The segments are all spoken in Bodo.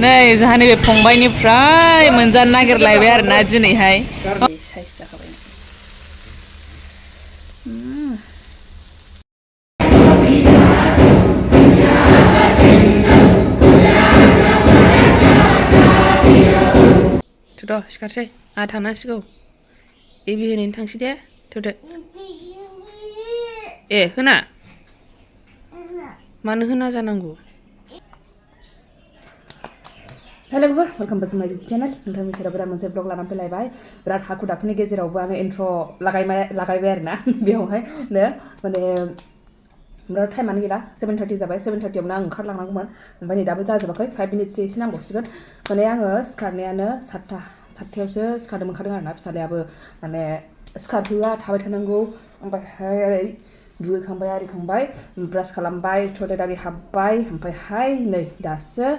नै जाहानि बे फंबाइनिफ्राय मोनजानो नागिरलायबाय आरोना दिनैहाय साइज जाखाबाय थुद' सिखारसै आंहा थांनांसिगौ एबि होनैनो थांसै दे थुदो ए होना मानो होना जानांगौ hello everyone welcome back to my channel नोंथांनि सेराव बिराद मोनसे ब्लग लानानै फैलायबाय बिराद हाखु दाखुनि गेजेरावबो आङो इन्ट्र लागायबाय आरोना बेयावहाय माने बिराद टाइमानो गैला 7:30 जाबाय 7:30 आवनो आं ओंखारलांनांगौमोन ओमफ्राय नै दाबो जाजोबाखै 5 मिनिटसो एसे नांबावसिगोन माने आङो सिखारनायानो 7:30आवसो सिखारनो ओंखारदों आरोना फिसालायाबो माने सिखारहोआ थाबाय थानांगौ ओमफ्रायहाय दुगैखांबाय आरिखांबाय ब्रास खालामबाय टयलेट आरि हाबबाय ओमफ्रायहाय नै दासो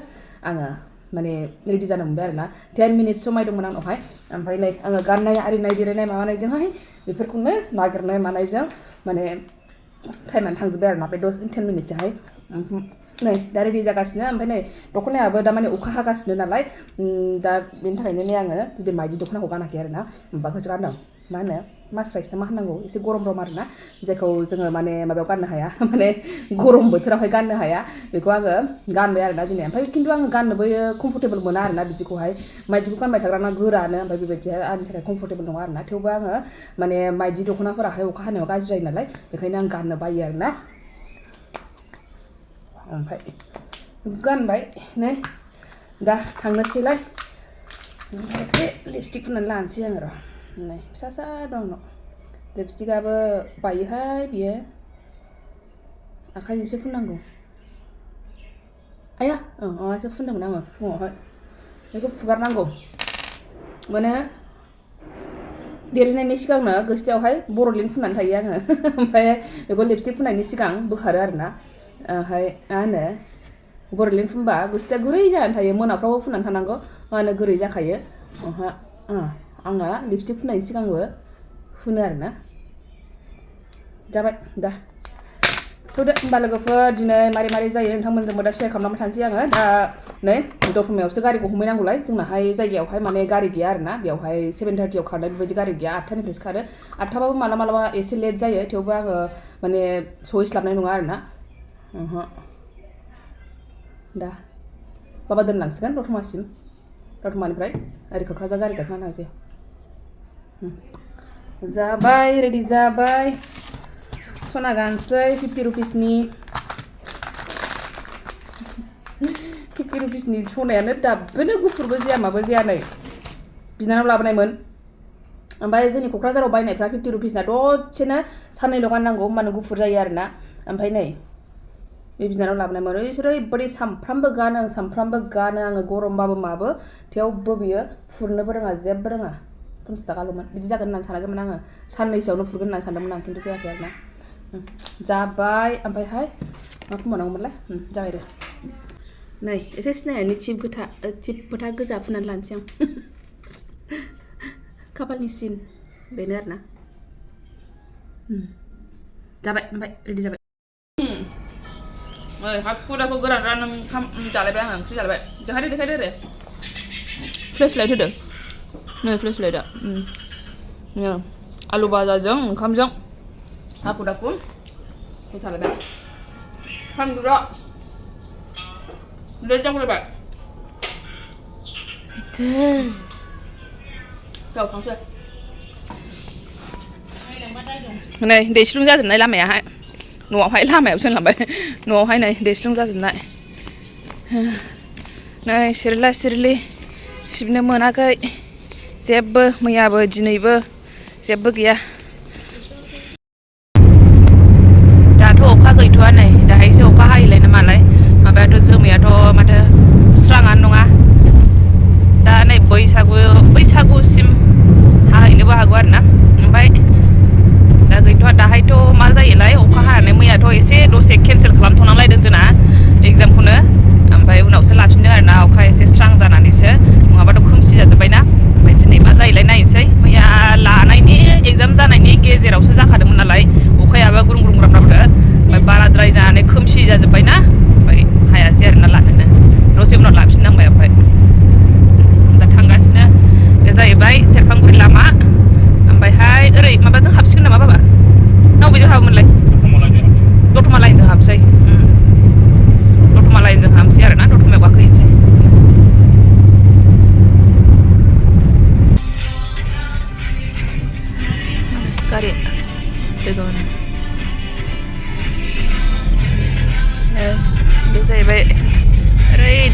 आङो माने रेडि जानो मोनबाय आरोना 10 मिनिटस समाय दंमोन आंनावहाय ओमफ्राय नै आङो गाननाय आरिनाय जिरायनाय माबानायजोंहाय बेफोरखौनो नागिरनाय मानायजों माने टाइमानो थांजोब्बाय आरोना बे 10 मिनिटसोहाय नै दा रेडि जागासिनो ओमफ्राय नै दख'नायाबो दा माने अखा हागासिनो नालाय दा बेनि थाखायनो नै आङो जुदि माइदि दख'नाखौ गानाखै आरोना माबाखौसो गानदों मा होनो मास्राइस ना मा होननांगौ एसे गरम आरोना जायखौ जोङो माने माबायाव गाननो हाया माने गरम बोथोरावहाय गाननो हाया बेखौ आङो गानबाय आरोना दिनै ओमफ्राय खिन्थु आङो गाननोबो कम्फर्टेबल मोना आरोना बिदिखौहाय माइदिखौ गानबाय थाग्राना गोरानो ओमफ्राय बेबायदिया आंनि थाखाय कम्फर्टेबल नङा आरोना थेवबो आङो माने माइदि दख'नाफोराहाय अखा हानायाव गाज्रि जायो नालाय बेखायनो आं गाननो बायो आरोना ओमफ्राय गानबाय नै दा थांनोसैलाय एसे लिपस्टिक फुननानै लानोसै आङो र' नै फिसा फिसा दं आंनाव लिपस्टिकआबो बायोहाय बियो आखाइजोंसो फुननांगौ आया माबासो फुनदोंमोन आङो फुङावहाय बेखौ फुगारनांगौ माने देलायनायनि सिगांनो गोसोआवहाय बर'लिन फुननानै थायो आङो ओमफ्राय बेखौ लिपस्टिक फुननायनि सिगां बोखारो आरोना ओमफ्राय मा होनो बर'लिन फुनबा गुस्थिया गुरै जानानै थायो मोनाफ्रावबो फुननानै थानांगौ मानो गुरै जाखायो आंना लिपस्टिक फुननायनि सिगांबो फुनो आरोना जाबाय दा थौदो होमबा लोगोफोर दिनै मारै जायो नोंथांमोनजोंबो दा शेयार खालामबाय थानोसै आङो दा नै दतमायावसो गारिखौ हमहैनांगौलाय जोंनाहाय जायगायावहाय माने गारि गैया आरोना बेयावहाय 7:30 आव खारनाय बेबायदि गारि गैया 8टानिफ्रायसो खारो 8टाबाबो मालाबा एसे लेट जायो थेवबो आङो माने सहैस्लाबनाय नङा आरोना दा बाबा दोनलांसिगोन दतमानिफ्राय ओरै क'क्राझार गारि गाखोना थांसै जाबाय रेडि जाबाय सना गानसै 50 रुपिसनि 50 रुपिसनि सनायानो दाबोनो गुफुरबो जाया माबो जाया नै बिनानाव लाबोनायमोन ओमफ्राय जोंनि क'क्राझाराव बायनायफ्रा 50 रुपिसना दसेनो साननैल' गाननांगौ होमबानो गुफुर जायो आरोना ओमफ्राय नै बे बिनानाव लाबोनायमोन ओरैबायदि सामफ्रामबो गानो आङो गरमबाबो माबो थेवबो बियो फुरनोबो रोङा जेबो रोङा 50 थाखाल'मोन बिदि जागोन होननानै सानाखैमोन आङो साननैसोआवनो फुरगोन होननानै सानदोंमोन आं खिन्थु जायाखै आरोना जाबाय ओमफ्रायहाय मा खालामबावनांगौमोनलाय जाबाय आरो नै एसे सिनायनायनि टिप फोथा गोजा फुननानै लानोसै आं खाफालनि सिन बेनो आरोना जाबाय ओमफ्राय रेडि जाबाय हाखु दाखु गोरान ओंखाम जालायबाय आङो ओंख्रि जालायबाय देखायदो दे फ्लेश लाइट होदो नै फ्लेश लाइटआ आलु भाजाजों ओंखामजों हाखु दाखु होथारबाय फानदुरा लेट जागोलायबाय थांसै नै दैस्लुं जाजोबनाय लामायाहाय न'आवहाय लामायावसो होनलांबाय न'आवहाय नै दैस्लुं जाजोबनाय नै सिरला सिरलि सिबनो मोनाखै जेबो मैयाबो दिनैबो जेबो गैया दाथ' अखा गैथ'आ नै दाहायसो अखा हायैलायनो मालाय माबायाथ' जोमैयाथ' माथो स्राङानो नङा दा नै बैसागुसिम हाहैनोबो हागौ आरोना ओमफ्राय दा गैथ'आ दाहायथ' मा जायोलाय अखा हानानै मैयाथ' एसे दसे केन्सेल खालामथ'नांलायदों जोंना एग्जामखौनो ओमफ्राय उनावसो लाफिनदों आरोना अखा एसे स्रां जानानैसो नङाबाथ' खोमसि जाजोब्बायना ओमफ्राय दिनै मा जायोलाय नायनोसै मैया लानायनि एग्जाम जानायनि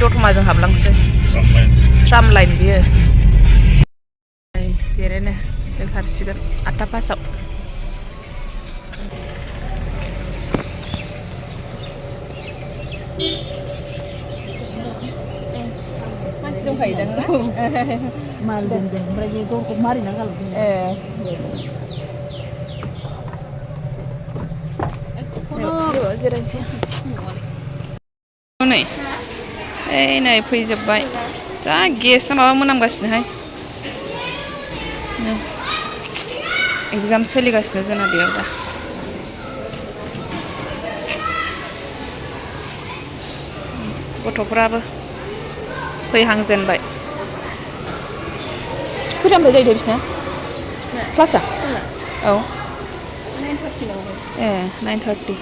दतमाजों हाबलांसै ट्राम लाइन बियो बेरायनो ओंखारसिगोन 8टा पासाव मानसि दंखायो दां ना माल दोनदों ओमफ्राय बे दरखौ मारिना गालांदों जिरायनोसै नै नै फैजोब्बाय जा गेस ना माबा मोनामगासिनोहाय एग्जाम सोलिगासिनो जोंना बेयाव दा गथ'फ्राबो फैहांजेनबाय खैटानिफ्राय जायो बिसिना क्लासा औ 9:30 ए 9:30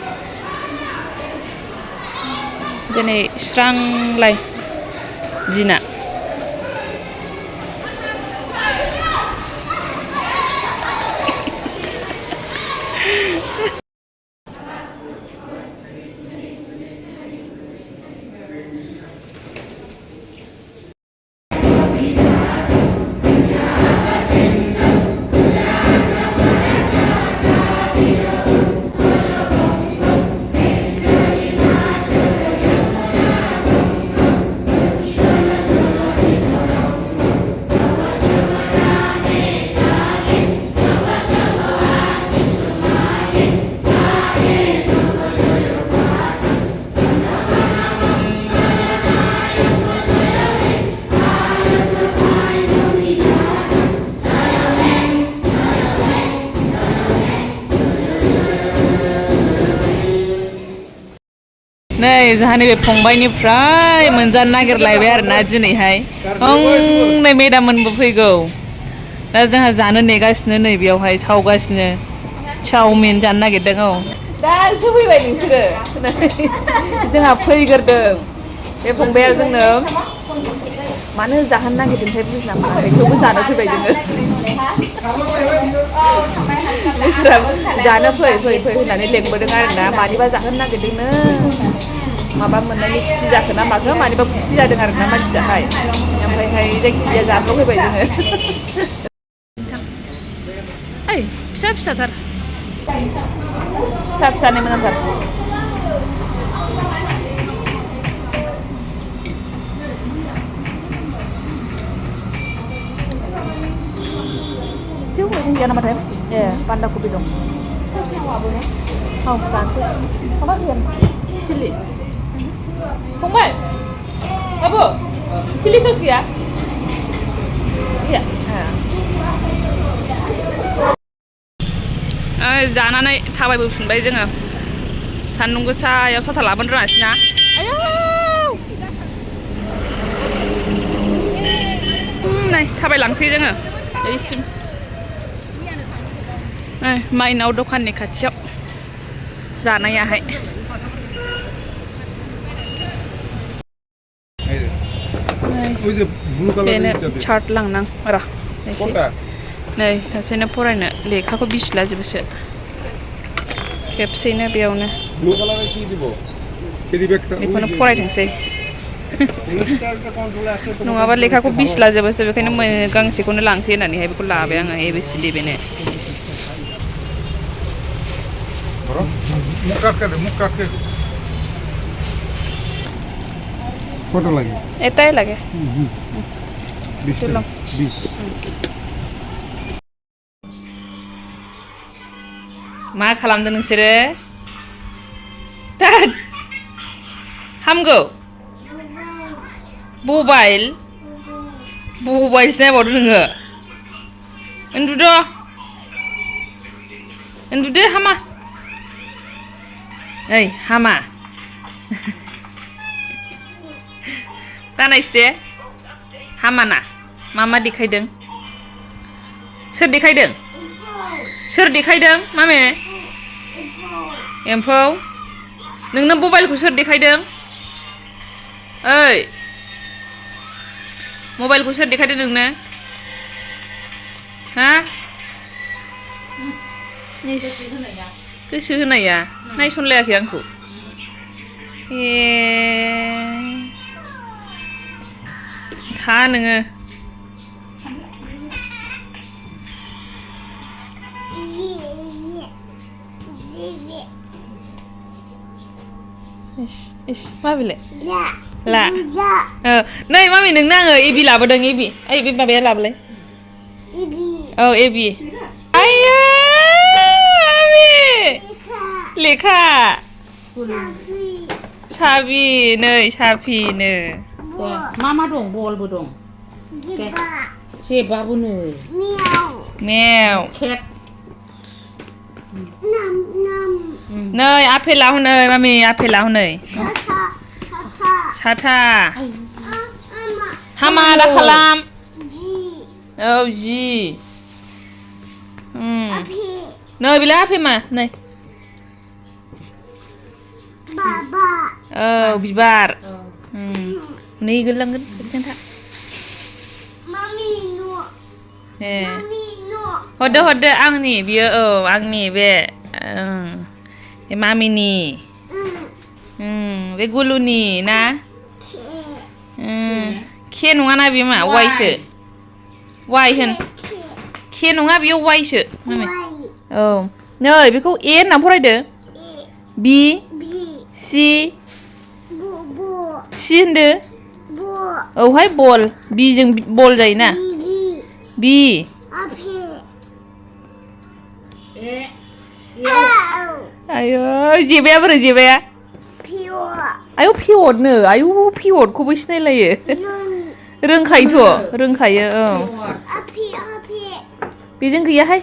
दिनै स्रांलाय दिना नै जोंहा नैबे फंबाइनिफ्राय मोनजानो नागिरलायबाय आरोना दिनैहाय नै मेदाममोनबो फैगौ दा जोंहा जानो नेगासिनो नै बेयावहाय सावगासिनो चावमिन जानो नागिरदों दासो फैबाय नोंसोरो जोंहा फैग्रोदों बे फंबाइया जोंनो मानो जाहोनो नागिरदोंथाय बुजिना मोनाखै थेवबो जानो फैबाय जोङो जानो फै होननानै लेंबोदों आरोना मानिबा जाहोनो नागिरदोंनो माबा मोननायनि खुसि जाखो ना माखो मानिबा खुसि जादों आरोना मानसियाहाय ओमफ्रायहाय जायखिजाया जानो फैबाय जोङो ओइ फिसाथार फिसानि मोजांथार गैया नामाथाय ए बान्दा कबि दं औ जानोसै माबा गैया चिलि फंबाय बाबु चिलि सस गैया जानानै थाबायबोफिनबाय जोङो सान्दुं गोसायाव साथा लाबोनो रोङासै ना नै थाबायलांसै जोङो बैसिम माइनाव दखाननि खाथियाव जानायाहाय बेनो चार्ट लांनां र' नै सासेनो फरायनो लेखाखौ बिसिलाजोबोसो खेबसेनो बेयावनो बेखौनो फरायथोंसै नङाबा लेखाखौ बिसिलाजोबोसो बेखायनो गांसेखौनो लांसै होननानैहाय बेखौ लाबाय आङो ABCD बेनो কত লাগে এটাই লাগে 20 টাকা 20 मा खालामदों नोंसोरो हामगौ मबाइलसो नायबावदो नोङो उन्दुदो हामा ओइ हामा दानायसो दे हामाना मा देखायदों सोर देखायदों मामे एम्फौ नोंनो मबाइलखौ सोर देखायदों ओइ मबाइलखौ सोर देखायदों नोंनो हा गोसो होनाया नायसनलायाखै आंखौ खा नोङो इस मा बिलाय ला नै मामि नोंनो आङो एबि लाबोदों एबि ओइ बे माबाया लाबोलाय औ एबि आइयो मामि लेखा साबि नै साफिनो मा दं बलबो दं जेबाबोनो मेव केट नै आपेला हनै मामि आपेला हनै साथा हामा दा खालाम औ जि नै बिलाय आफे मा नै औ बिबार नै गोलैलांगोन बिथिं था ए हरदो आंनि बियो औ आंनि बे मामिनि बे गुलुनि ना के नङाना बेयो मा वाइसो वाइ होन के नङा बेयो वाइसो मामि औ नै बेखौ ए होनना फरायदो बि सि होनदो औहाय बल बिजों बल जायोना बि आयौ जेबाया बोरै जेबाया आयौ फिवदनो आयौ फिवदखौबो सिनायलायो रोंखायो औ बेजों गैयाहाय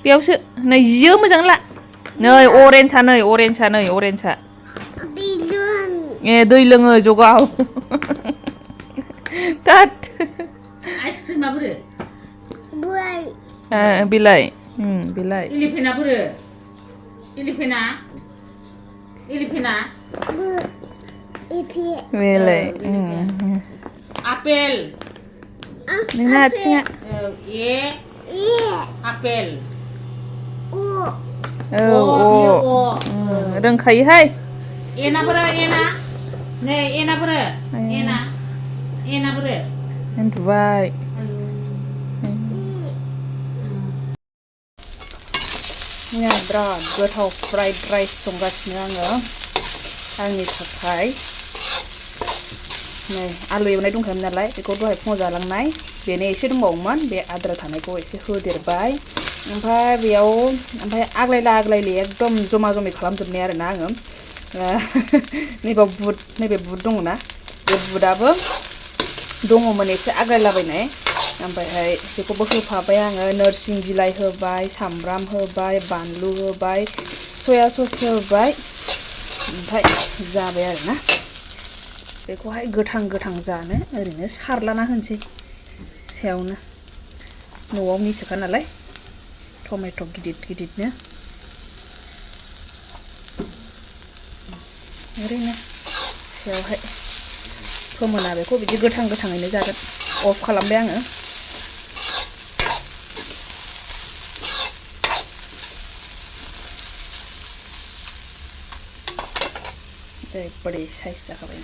बेयावसो नै जियो मोजां ला नै अरेन्जआ ए दै लोङो जगाव तात आइसक्रिमा बोरो बिलाइ इलिफेना बोरो इलिफेना बिलाइ आपेल नोंना आथिङा ए आपेल औ रोंखायोहाय एना बोरो एना नै एना बोरो एना बोरो उन्दुबाय बिराद गोथाव फ्राइड राइस संगासिनो आङो आंनि थाखाय नै आलु एवनाय दंखायोमोन नालाय बेखौ दहाय फुङाव जालांनाय बेनो एसे दंबावोमोन बे आद्रा थानायखौ एसे होदेरबाय ओमफ्राय आग्लायलि एकदम जमा जमि खालामजोबनाय आरोना आङो नैबे बुट दङना बे बुटआबो दङमोन एसे आग्लायलाबायनाय ओमफ्रायहाय बेखौबो होफाबाय आङो नोरसिं बिलाइ होबाय सामब्राम होबाय बानलु होबाय सया सस होबाय ओमफ्राय जाबाय आरोना बेखौहाय गोथां जानो ओरैनो सारलाना होनोसै सायावनो न'आवनिसोखा नालाय टमेट' गिदिरनो ओरैनो सायावहाय फोमोना बेखौ बिदि गोथाङैनो जागोन अफ खालामबाय आङो ओरैबायदि साइज जाखाबाय